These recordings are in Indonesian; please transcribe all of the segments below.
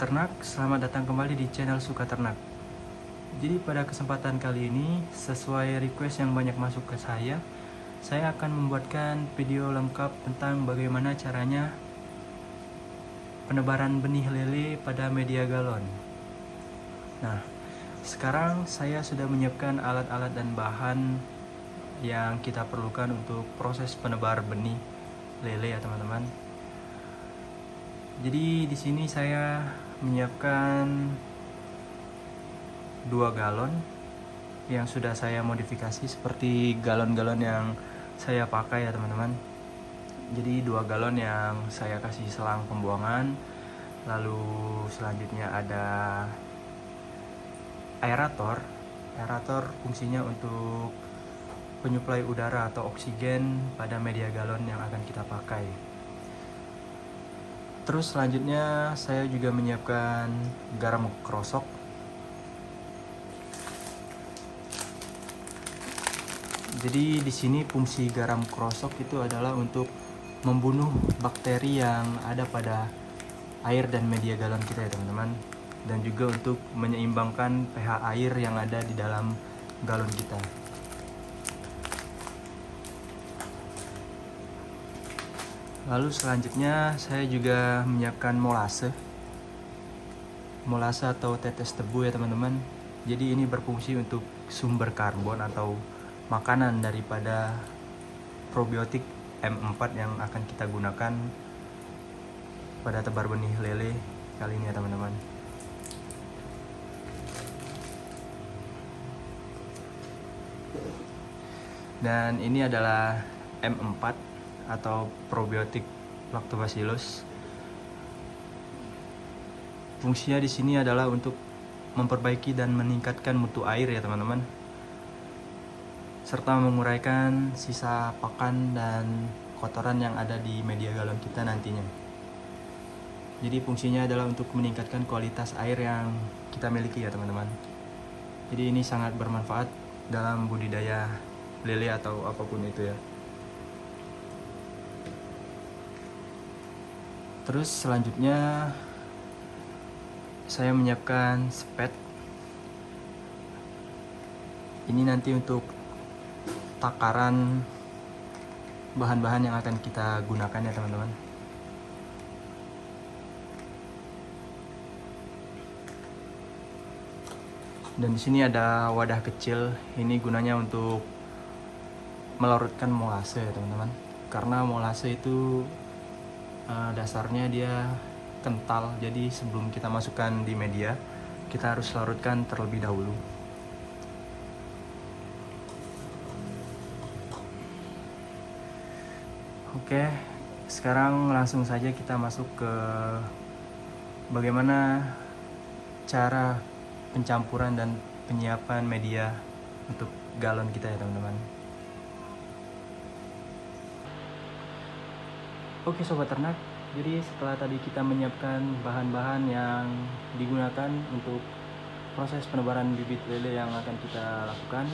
Ternak, selamat datang kembali di channel Suka Ternak. Jadi pada kesempatan kali ini, sesuai request yang banyak masuk ke saya akan membuatkan video lengkap tentang bagaimana caranya penebaran benih lele pada media galon. Nah, sekarang saya sudah menyiapkan alat-alat dan bahan yang kita perlukan untuk proses penebar benih lele ya teman-teman. Jadi di sini saya menyiapkan 2 galon yang sudah saya modifikasi seperti galon-galon yang saya pakai ya teman-teman. Jadi 2 galon yang saya kasih selang pembuangan. Lalu selanjutnya ada aerator. Aerator fungsinya untuk penyuplai udara atau oksigen pada media galon yang akan kita pakai. Terus selanjutnya saya juga menyiapkan garam krosok. Jadi di sini fungsi garam krosok itu adalah untuk membunuh bakteri yang ada pada air dan media galon kita ya teman-teman, dan juga untuk menyeimbangkan pH air yang ada di dalam galon kita. Lalu selanjutnya saya juga menyiapkan molase atau tetes tebu ya teman-teman. Jadi ini berfungsi untuk sumber karbon atau makanan daripada probiotik M4 yang akan kita gunakan pada tebar benih lele kali ini ya teman-teman. Dan ini adalah M4 atau probiotik Lactobacillus. Fungsinya di sini adalah untuk memperbaiki dan meningkatkan mutu air ya teman-teman, serta menguraikan sisa pakan dan kotoran yang ada di media galon kita nantinya. Jadi fungsinya adalah untuk meningkatkan kualitas air yang kita miliki ya teman-teman. Jadi ini sangat bermanfaat dalam budidaya lele atau apapun itu ya. Terus selanjutnya saya menyiapkan spet. Ini nanti untuk takaran bahan-bahan yang akan kita gunakan ya teman-teman. Dan di sini ada wadah kecil. Ini gunanya untuk melarutkan molase ya teman-teman. Karena molase itu dasarnya dia kental, jadi sebelum kita masukkan di media kita harus larutkan terlebih dahulu. Oke, sekarang langsung saja kita masuk ke bagaimana cara pencampuran dan penyiapan media untuk galon kita ya teman-teman. Oke sobat ternak, jadi setelah tadi kita menyiapkan bahan-bahan yang digunakan untuk proses penebaran bibit lele yang akan kita lakukan,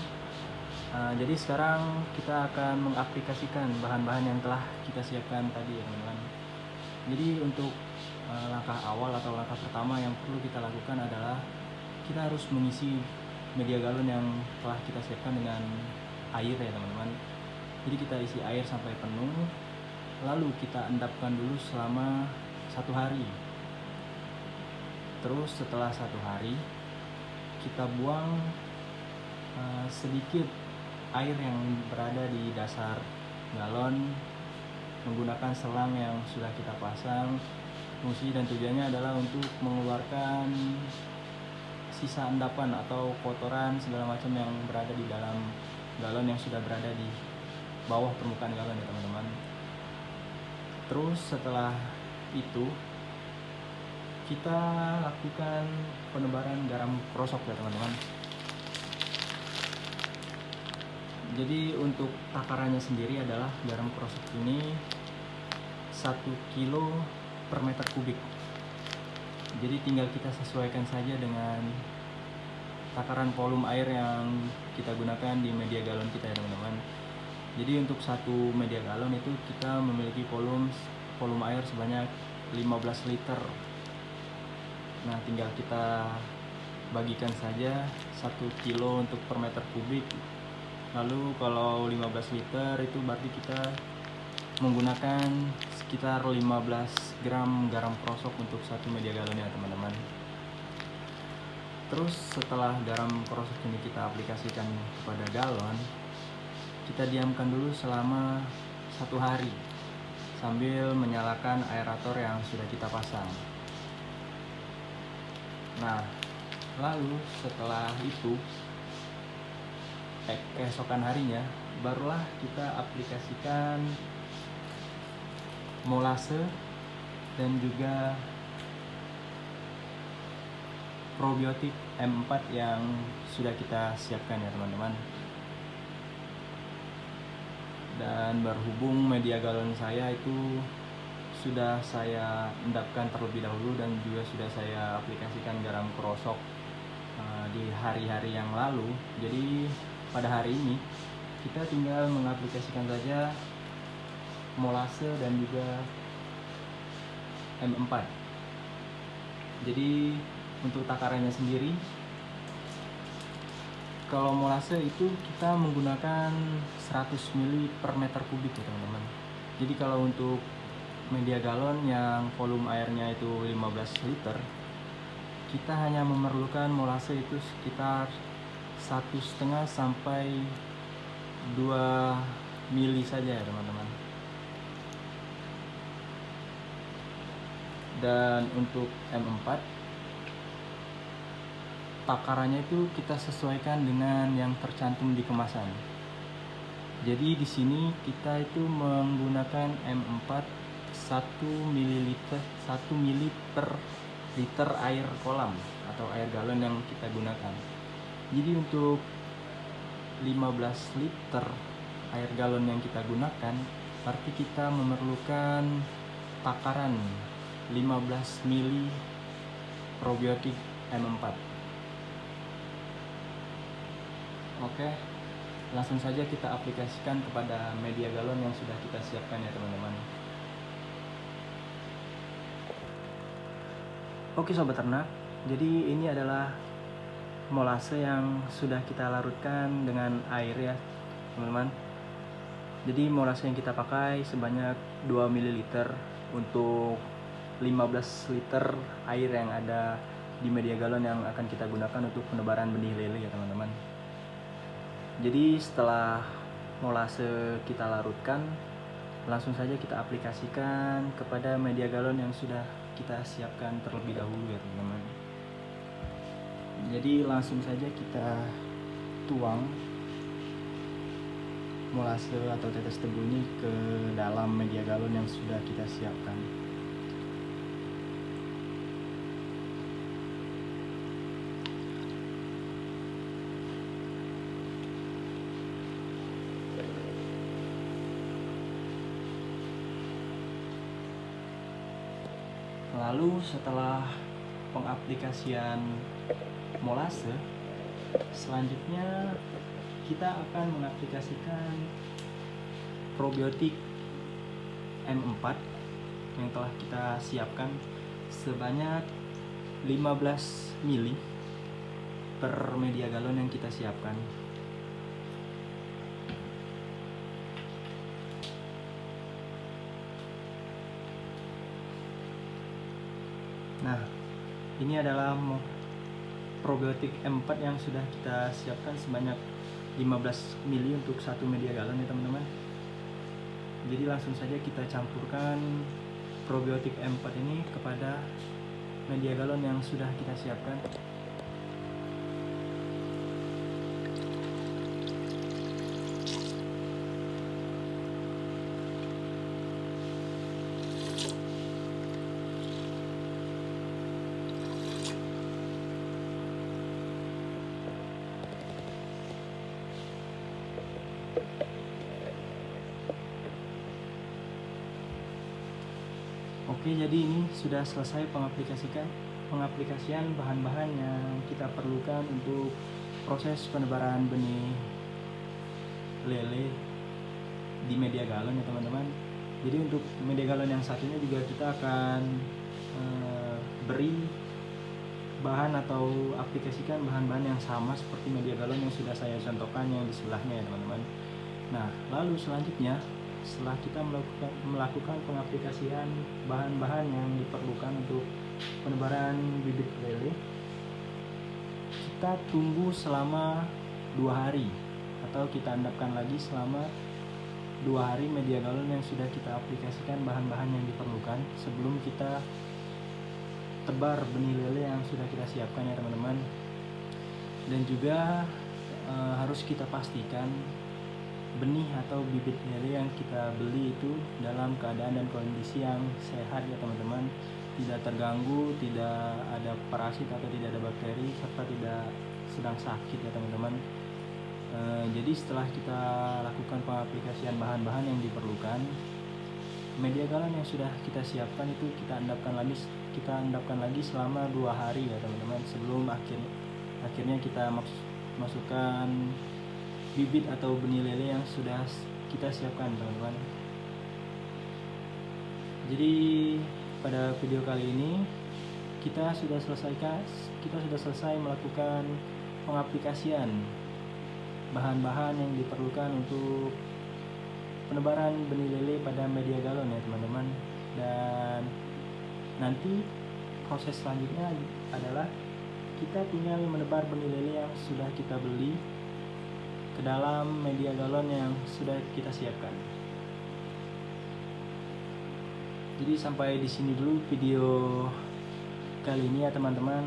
jadi sekarang kita akan mengaplikasikan bahan-bahan yang telah kita siapkan tadi ya teman-teman. Jadi untuk langkah awal atau langkah pertama yang perlu kita lakukan adalah kita harus mengisi media galon yang telah kita siapkan dengan air ya teman-teman. Jadi kita isi air sampai penuh, lalu kita endapkan dulu selama 1 hari. Terus setelah 1 hari kita buang sedikit air yang berada di dasar galon menggunakan selang yang sudah kita pasang. Fungsi dan tujuannya adalah untuk mengeluarkan sisa endapan atau kotoran segala macam yang berada di dalam galon yang sudah berada di bawah permukaan galon ya teman-teman. Terus setelah itu kita lakukan penebaran garam krosok ya teman-teman. Jadi untuk takarannya sendiri adalah garam krosok ini 1 kilo per meter kubik. Jadi tinggal kita sesuaikan saja dengan takaran volume air yang kita gunakan di media galon kita ya teman-teman. Jadi untuk 1 media galon itu kita memiliki volume air sebanyak 15 liter. Nah, tinggal kita bagikan saja 1 kilo untuk per meter kubik. Lalu kalau 15 liter itu berarti kita menggunakan sekitar 15 gram garam krosok untuk 1 media galon ya teman-teman. Terus setelah garam krosok ini kita aplikasikan kepada galon, kita diamkan dulu selama 1 hari sambil menyalakan aerator yang sudah kita pasang. Nah, lalu setelah itu keesokan harinya barulah kita aplikasikan molase dan juga probiotik M4 yang sudah kita siapkan ya teman-teman. Dan berhubung media galon saya itu sudah saya endapkan terlebih dahulu dan juga sudah saya aplikasikan garam krosok di hari-hari yang lalu, jadi pada hari ini kita tinggal mengaplikasikan saja molase dan juga M4. Jadi untuk takarannya sendiri, kalau molase itu kita menggunakan 100 ml per meter kubik ya teman-teman. Jadi kalau untuk media galon yang volume airnya itu 15 liter, kita hanya memerlukan molase itu sekitar 1,5 sampai 2 mili saja ya teman-teman. Dan untuk M4 takarannya itu kita sesuaikan dengan yang tercantum di kemasan. Jadi di sini kita itu menggunakan M4 1 ml per liter air kolam atau air galon yang kita gunakan. Jadi untuk 15 liter air galon yang kita gunakan, berarti kita memerlukan takaran 15 ml probiotik M4. Oke, langsung saja kita aplikasikan kepada media galon yang sudah kita siapkan ya teman-teman. Oke sobat ternak, jadi ini adalah molase yang sudah kita larutkan dengan air ya teman-teman. Jadi molase yang kita pakai sebanyak 2 ml untuk 15 liter air yang ada di media galon yang akan kita gunakan untuk penebaran benih lele ya teman-teman. Jadi setelah molase kita larutkan, langsung saja kita aplikasikan kepada media galon yang sudah kita siapkan terlebih dahulu ya teman-teman. Jadi langsung saja kita tuang molase atau tetes tebu ini ke dalam media galon yang sudah kita siapkan. Lalu setelah pengaplikasian molase, selanjutnya kita akan mengaplikasikan probiotik M4 yang telah kita siapkan sebanyak 15 ml per media galon yang kita siapkan. Nah, ini adalah probiotik M4 yang sudah kita siapkan sebanyak 15 ml untuk 1 media galon ya teman-teman. Jadi langsung saja kita campurkan probiotik M4 ini kepada media galon yang sudah kita siapkan. Oke, jadi ini sudah selesai pengaplikasian bahan-bahan yang kita perlukan untuk proses penebaran benih lele di media galon ya teman-teman. Jadi untuk media galon yang satunya juga kita akan beri bahan atau aplikasikan bahan-bahan yang sama seperti media galon yang sudah saya contohkan yang di sebelahnya ya teman-teman. Nah, lalu selanjutnya setelah kita melakukan pengaplikasian bahan-bahan yang diperlukan untuk penebaran bibit lele, kita tunggu selama 2 hari atau kita endapkan lagi selama 2 hari media galon yang sudah kita aplikasikan bahan-bahan yang diperlukan sebelum kita tebar benih lele yang sudah kita siapkan ya teman-teman. Dan juga harus kita pastikan benih atau bibit lele yang kita beli itu dalam keadaan dan kondisi yang sehat ya teman-teman, tidak terganggu, tidak ada parasit atau tidak ada bakteri, serta tidak sedang sakit ya teman-teman. Jadi setelah kita lakukan pengaplikasian bahan-bahan yang diperlukan, media galon yang sudah kita siapkan itu kita endapkan lagi selama 2 hari ya teman-teman, sebelum akhirnya kita masukkan bibit atau benih lele yang sudah kita siapkan teman-teman. Jadi pada video kali ini kita sudah selesai melakukan pengaplikasian bahan-bahan yang diperlukan untuk penebaran benih lele pada media galon ya teman-teman. Dan nanti proses selanjutnya adalah kita tinggal menebar benih lele yang sudah kita beli ke dalam media galon yang sudah kita siapkan. Jadi sampai di sini dulu video kali ini ya teman-teman.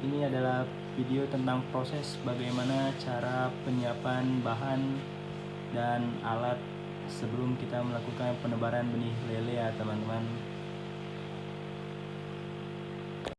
Ini adalah video tentang proses bagaimana cara penyiapan bahan dan alat sebelum kita melakukan penebaran benih lele ya teman-teman.